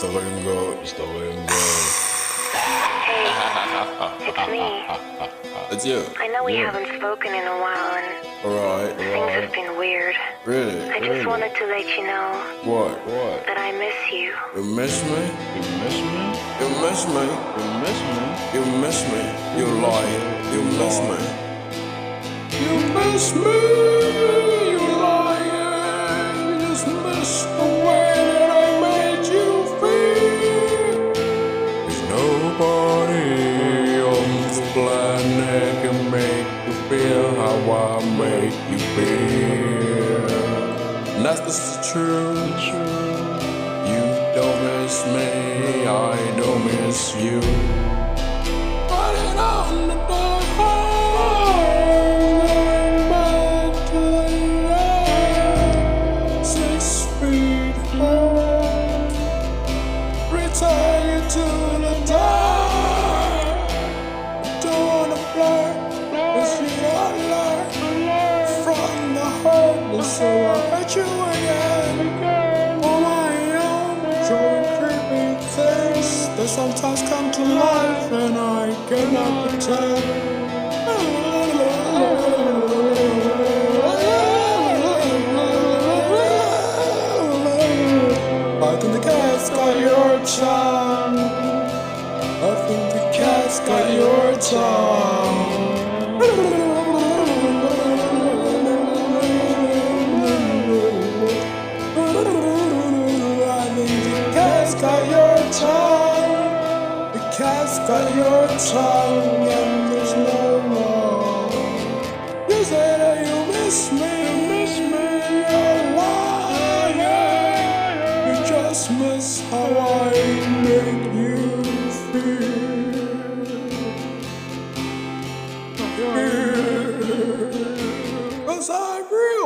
It's the Ringo. Hey, it's me. It's you. I know we haven't spoken in a while and Alright, things have been weird. Really? I just wanted to let you know What? that I miss you. You miss me? You miss me? You miss me? You miss me? You miss me? You lie. You miss me? You miss me? You lying. You just miss the way that I made you feel. There's nobody on this planet can make you feel how I make you feel. And that's the truth. You don't miss me, I don't miss you. Running on the dark, going back to the end. 6 feet high, return you to the dark. Don't wanna fly, but you don't learn from the heart, so I hurt you again. On my own, showing creepy things that sometimes come to life, and I cannot pretend. I think the cat's got your tongue. I think the cat's got your tongue. I think the cat's got your tongue. The cat's got your tongue, and there's no more. You say that you miss me, you're lying. You just miss how I make you feel. 'Cause I really